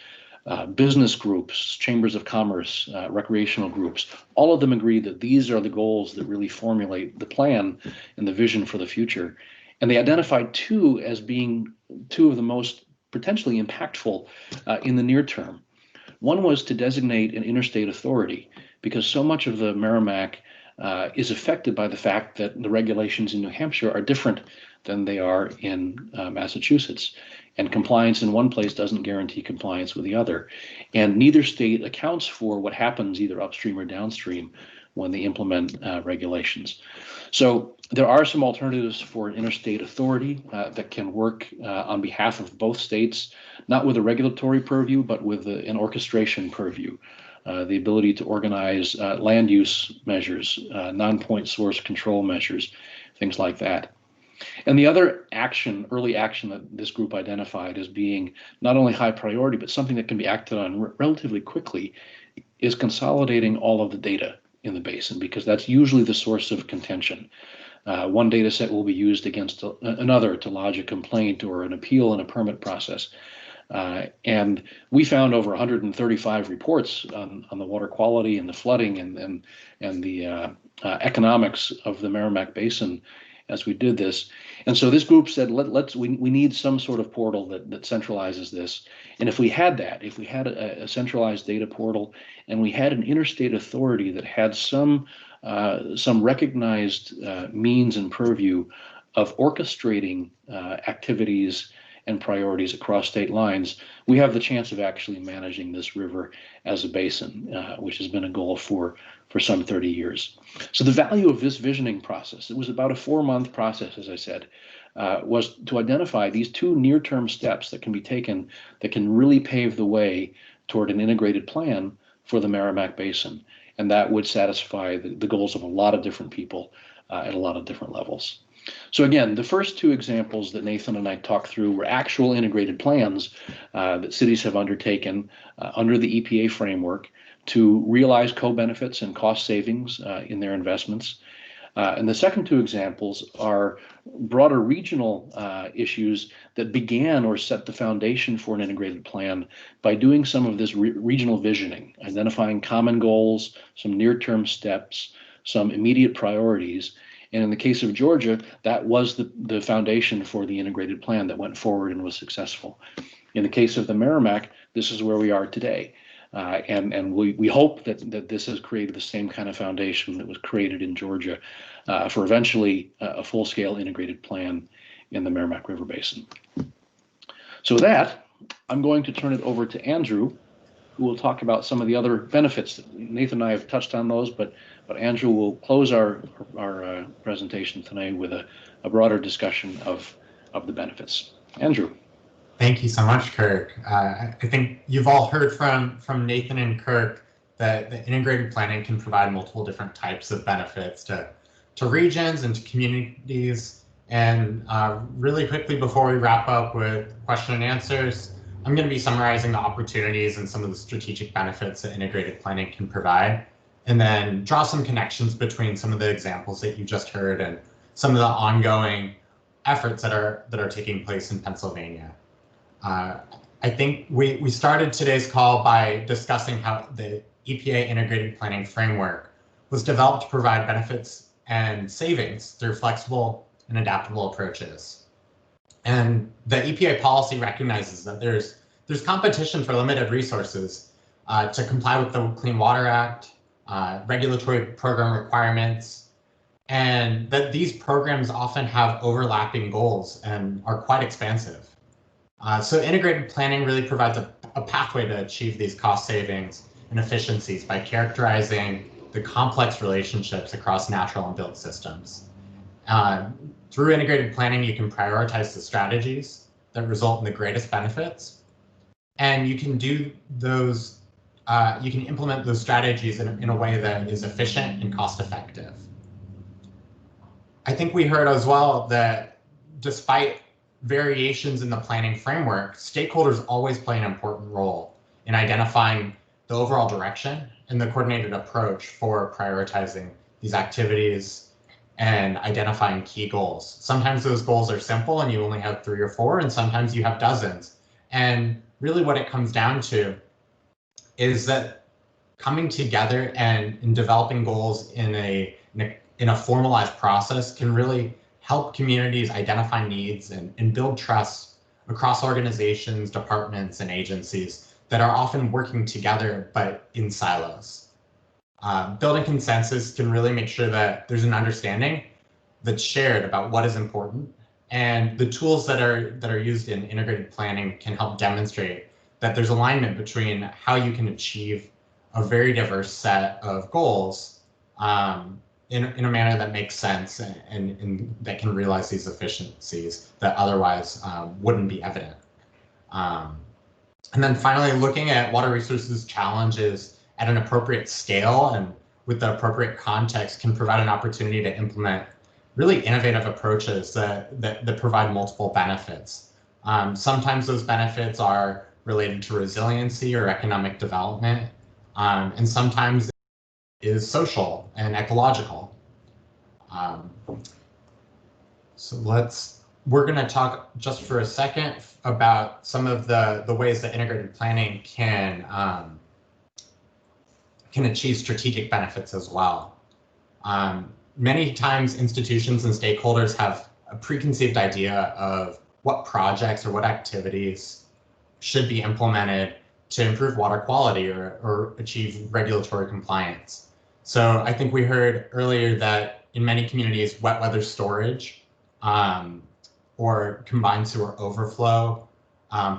business groups, chambers of commerce, recreational groups. All of them agreed that these are the goals that really formulate the plan and the vision for the future. And they identified 2 as being 2 of the most potentially impactful in the near term. One was to designate an interstate authority, because so much of the Merrimack is affected by the fact that the regulations in New Hampshire are different than they are in Massachusetts. And compliance in one place doesn't guarantee compliance with the other. And neither state accounts for what happens either upstream or downstream when they implement regulations. So there are some alternatives for an interstate authority that can work on behalf of both states, not with a regulatory purview, but with an orchestration purview. The ability to organize land use measures, non-point source control measures, things like that. And the other action, early action that this group identified as being not only high priority, but something that can be acted on relatively quickly, is consolidating all of the data in the basin, because that's usually the source of contention. One data set will be used against another to lodge a complaint or an appeal in a permit process. And we found over 135 reports on the water quality and the flooding and the economics of the Merrimack Basin as we did this. And so this group said, we need some sort of portal that centralizes this. And if we had that, if we had a centralized data portal, and we had an interstate authority that had some recognized means and purview of orchestrating activities and priorities across state lines, we have the chance of actually managing this river as a basin, which has been a goal for some 30 years. So the value of this visioning process, it was about a 4-month process, as I said, was to identify these 2 near-term steps that can be taken that can really pave the way toward an integrated plan for the Merrimack Basin. And that would satisfy the goals of a lot of different people at a lot of different levels. So again, the first two examples that Nathan and I talked through were actual integrated plans that cities have undertaken under the EPA framework to realize co-benefits and cost savings in their investments. And the second two examples are broader regional issues that began or set the foundation for an integrated plan by doing some of this regional visioning, identifying common goals, some near-term steps, some immediate priorities. And in the case of Georgia, that was the foundation for the integrated plan that went forward and was successful. In the case of the Merrimack, this is where we are today. And we hope that this has created the same kind of foundation that was created in Georgia for eventually a full-scale integrated plan in the Merrimack River Basin. So with that, I'm going to turn it over to Andrew, who will talk about some of the other benefits. Nathan and I have touched on those, but Andrew will close our presentation tonight with a broader discussion of the benefits. Andrew. Thank you so much, Kirk. I think you've all heard from Nathan and Kirk that the integrated planning can provide multiple different types of benefits to regions and to communities. And really quickly, before we wrap up with question and answers, I'm going to be summarizing the opportunities and some of the strategic benefits that integrated planning can provide, and then draw some connections between some of the examples that you just heard and some of the ongoing efforts that are taking place in Pennsylvania. I think we started today's call by discussing how the EPA integrated planning framework was developed to provide benefits and savings through flexible and adaptable approaches. And the EPA policy recognizes that there's competition for limited resources to comply with the Clean Water Act, regulatory program requirements, and that these programs often have overlapping goals and are quite expansive. So integrated planning really provides a pathway to achieve these cost savings and efficiencies by characterizing the complex relationships across natural and built systems. Through integrated planning, you can prioritize the strategies that result in the greatest benefits, and you can do those. You can implement those strategies in a way that is efficient and cost effective. I think we heard as well that despite variations in the planning framework, stakeholders always play an important role in identifying the overall direction and the coordinated approach for prioritizing these activities and identifying key goals. Sometimes those goals are simple and you only have 3 or 4, and sometimes you have dozens. And really what it comes down to is that coming together and in developing goals in a formalized process can really help communities identify needs and build trust across organizations, departments, and agencies that are often working together but in silos. Building consensus can really make sure that there's an understanding that's shared about what is important, and the tools that are used in integrated planning can help demonstrate that there's alignment between how you can achieve a very diverse set of goals in a manner that makes sense and that can realize these efficiencies that otherwise wouldn't be evident. And then finally, looking at water resources challenges at an appropriate scale and with the appropriate context can provide an opportunity to implement really innovative approaches that provide multiple benefits. Sometimes those benefits are related to resiliency or economic development, and sometimes is social and ecological. We're going to talk just for a second about some of the ways that integrated planning can achieve strategic benefits as well. Many times institutions and stakeholders have a preconceived idea of what projects or what activities should be implemented to improve water quality or achieve regulatory compliance. So I think we heard earlier that in many communities, wet weather storage or combined sewer overflow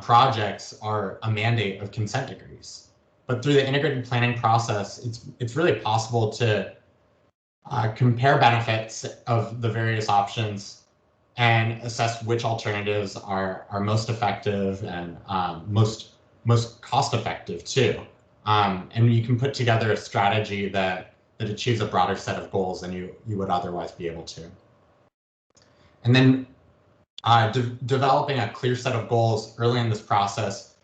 projects are a mandate of consent decrees. But through the integrated planning process, it's really possible to compare benefits of the various options and assess which alternatives are most effective and most cost effective too. and you can put together a strategy that achieves a broader set of goals than you would otherwise be able to. And then developing a clear set of goals early in this process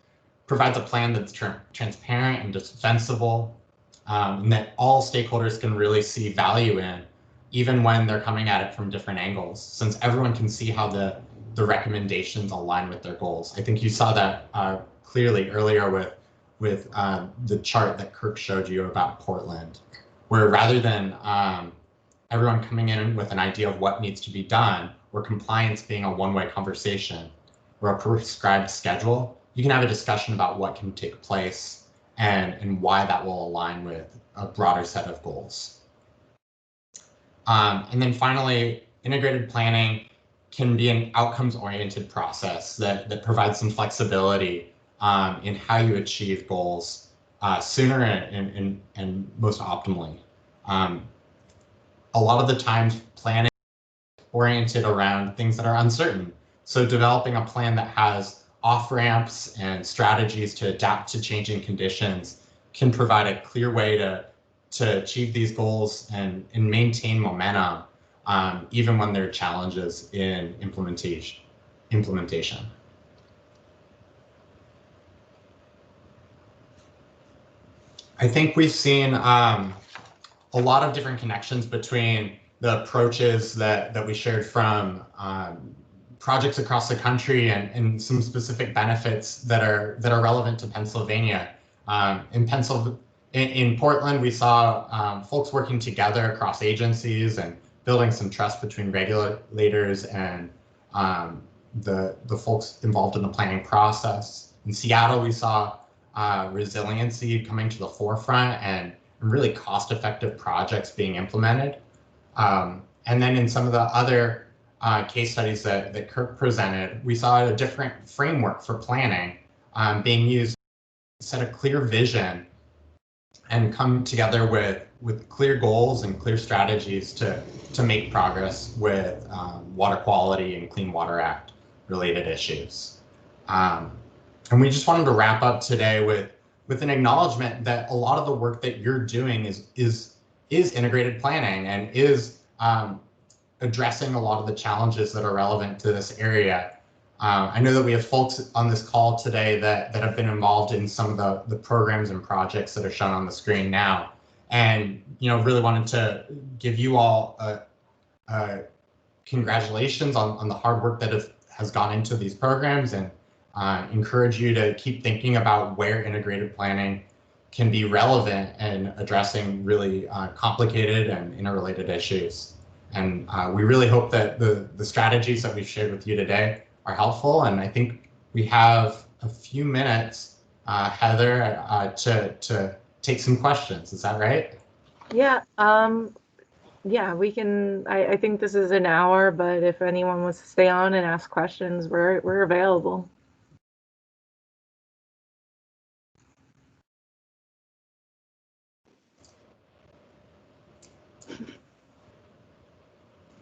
provides a plan that's transparent and defensible, and that all stakeholders can really see value in, even when they're coming at it from different angles, since everyone can see how the recommendations align with their goals. I think you saw that clearly earlier with the chart that Kirk showed you about Portland, where rather than everyone coming in with an idea of what needs to be done, or compliance being a one-way conversation or a prescribed schedule, you can have a discussion about what can take place and why that will align with a broader set of goals. And then finally, integrated planning can be an outcomes-oriented process that provides some flexibility in how you achieve goals sooner and most optimally. A lot of the times, planning is oriented around things that are uncertain. So developing a plan that has off-ramps and strategies to adapt to changing conditions can provide a clear way to achieve these goals and maintain momentum, even when there are challenges in implementation. I think we've seen a lot of different connections between the approaches that we shared from projects across the country and some specific benefits that are relevant to Pennsylvania. In Portland, we saw folks working together across agencies and building some trust between regulators and the folks involved in the planning process. In Seattle, we saw resiliency coming to the forefront and really cost-effective projects being implemented. And then in some of the other case studies that Kirk presented, we saw a different framework for planning being used to set a clear vision and come together with clear goals and clear strategies to make progress with water quality and Clean Water Act related issues. And we just wanted to wrap up today with an acknowledgement that a lot of the work that you're doing is integrated planning and is addressing a lot of the challenges that are relevant to this area. I know that we have folks on this call today that have been involved in some of the programs and projects that are shown on the screen now, and really wanted to give you all congratulations on the hard work that has gone into these programs, and encourage you to keep thinking about where integrated planning can be relevant in addressing really complicated and interrelated issues. And we really hope that the strategies that we've shared with you today are helpful. And I think we have a few minutes, Heather, to take some questions. Is that right? Yeah. Yeah, we can. I think this is an hour, but if anyone wants to stay on and ask questions, we're available.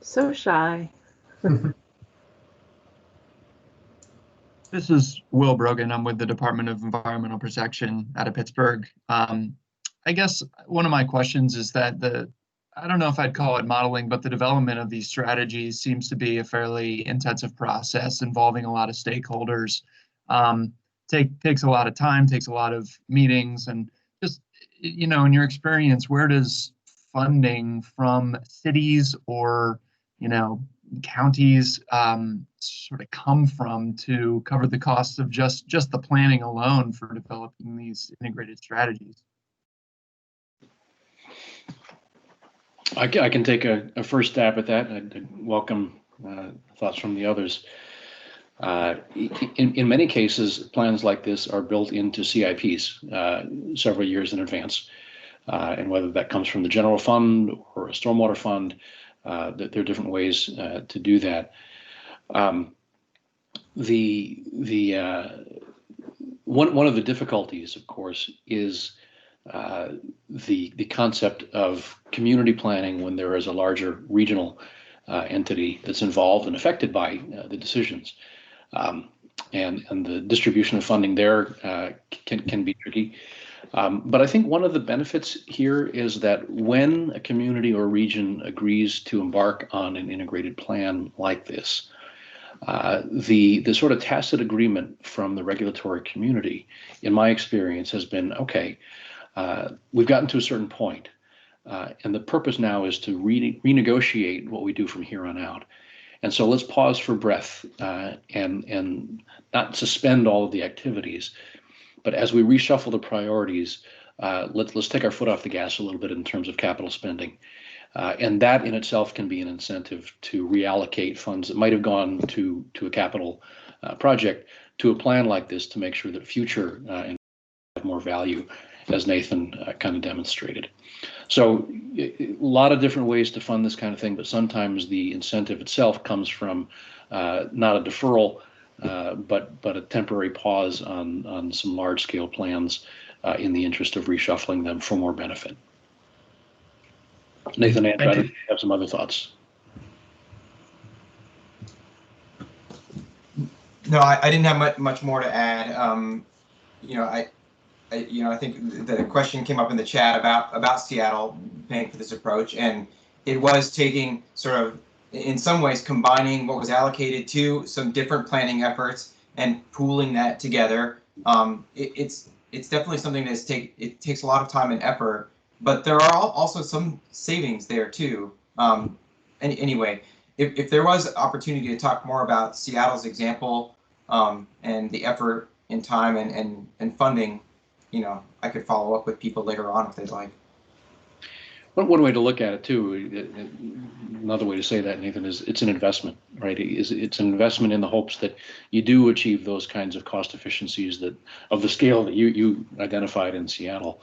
So shy. This is Will Brogan. I'm with the Department of Environmental Protection out of Pittsburgh. I guess one of my questions is that I don't know if I'd call it modeling, but the development of these strategies seems to be a fairly intensive process involving a lot of stakeholders. Takes a lot of time, takes a lot of meetings, and just, in your experience, where does funding from cities or, counties sort of come from to cover the costs of just the planning alone for developing these integrated strategies? I can take a first stab at that. I'd welcome thoughts from the others. In many cases, plans like this are built into CIPs several years in advance. And whether that comes from the general fund or a stormwater fund, there are different ways to do that. One of the difficulties, of course, is the concept of community planning when there is a larger regional entity that's involved and affected by the decisions. And the distribution of funding there can be tricky. But I think one of the benefits here is that when a community or region agrees to embark on an integrated plan like this, the sort of tacit agreement from the regulatory community, in my experience, has been, okay, we've gotten to a certain point, and the purpose now is to renegotiate what we do from here on out. And so let's pause for breath and not suspend all of the activities, but as we reshuffle the priorities, let's take our foot off the gas a little bit in terms of capital spending. And that in itself can be an incentive to reallocate funds that might have gone to a capital project to a plan like this to make sure that future and have more value, as Nathan kind of demonstrated. So a lot of different ways to fund this kind of thing, but sometimes the incentive itself comes from not a deferral, but a temporary pause on some large scale plans in the interest of reshuffling them for more benefit. Nathan, Andrew, I don't know if you have some other thoughts. No, I didn't have much more to add. I think the question came up in the chat about Seattle paying for this approach, and it was taking sort of, in some ways, combining what was allocated to some different planning efforts and pooling that together. It's definitely something it takes a lot of time and effort, but there are also some savings there too. Anyway, if there was opportunity to talk more about Seattle's example and the effort and time and funding, I could follow up with people later on if they'd like. One way to look at it too, another way to say that, Nathan, is it's an investment, right? It's an investment in the hopes that you do achieve those kinds of cost efficiencies of the scale that you identified in Seattle.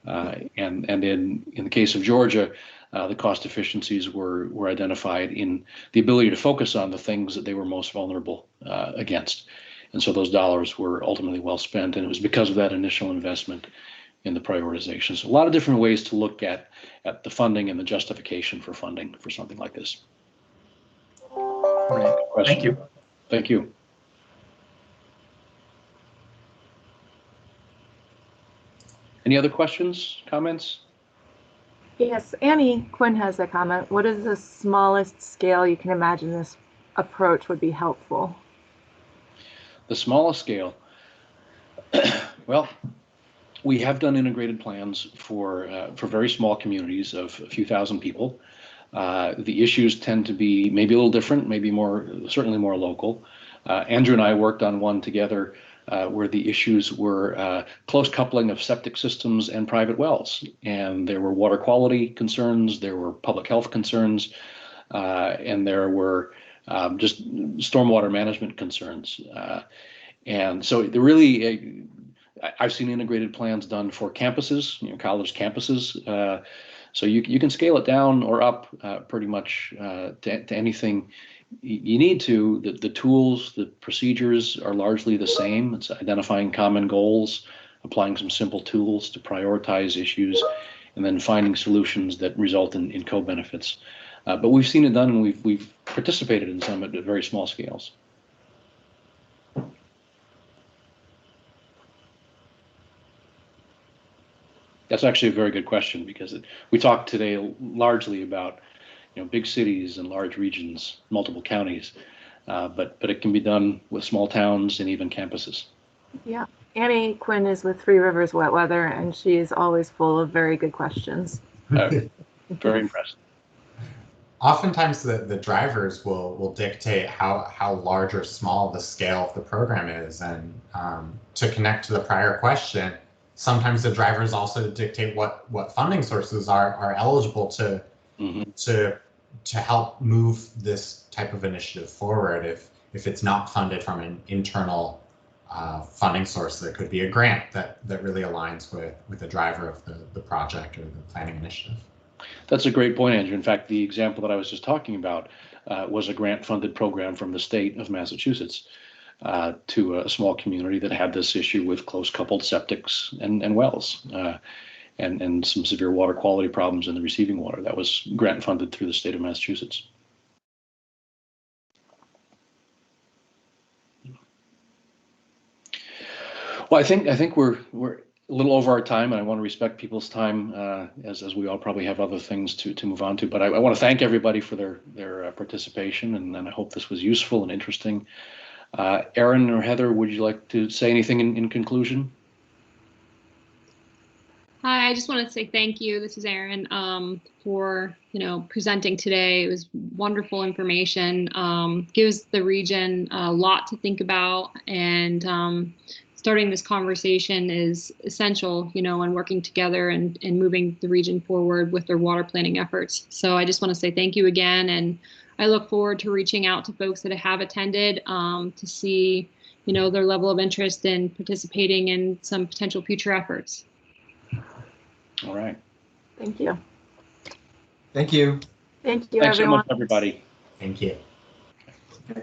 And in the case of Georgia, the cost efficiencies were identified in the ability to focus on the things that they were most vulnerable against. And so those dollars were ultimately well spent, and it was because of that initial investment in the prioritization. So a lot of different ways to look at the funding and the justification for funding for something like this. Great. Thank you. Thank you. Any other questions, comments? Yes, Annie Quinn has a comment. What is the smallest scale you can imagine this approach would be helpful? The smallest scale, well, we have done integrated plans for very small communities of a few thousand people. The issues tend to be maybe a little different, maybe certainly more local. Andrew and I worked on one together where the issues were close coupling of septic systems and private wells. And there were water quality concerns, there were public health concerns, and there were just stormwater management concerns. And so really, I've seen integrated plans done for campuses, college campuses. So you can scale it down or up pretty much to anything you need to. The tools, the procedures are largely the same. It's identifying common goals, applying some simple tools to prioritize issues, and then finding solutions that result in co-benefits. But we've seen it done, and we've participated in some at very small scales. That's actually a very good question, because we talked today largely about big cities and large regions, multiple counties, but it can be done with small towns and even campuses. Yeah, Annie Quinn is with Three Rivers Wet Weather, and she is always full of very good questions. Very impressed. Oftentimes the drivers will dictate how large or small the scale of the program is. And to connect to the prior question, sometimes the drivers also dictate what funding sources are eligible to help move this type of initiative forward. If it's not funded from an internal funding source, that could be a grant that really aligns with the driver of the project or the planning initiative. That's a great point, Andrew. In fact, the example that I was just talking about was a grant-funded program from the state of Massachusetts to a small community that had this issue with close-coupled septics and wells and some severe water quality problems in the receiving water. That was grant-funded through the state of Massachusetts. Well, I think we're a little over our time, and I want to respect people's time as we all probably have other things to move on to. But I want to thank everybody for their participation, and I hope this was useful and interesting. Aaron or Heather, would you like to say anything in conclusion? Hi, I just wanted to say thank you. This is Erin, for presenting today. It was wonderful information. Gives the region a lot to think about, and starting this conversation is essential, and working together and moving the region forward with their water planning efforts. So I just want to say thank you again, and I look forward to reaching out to folks that have attended to see, their level of interest in participating in some potential future efforts. All right. Thank you. Thank you. Thank you, Thanks everyone. so much, everybody. Thank you. Okay.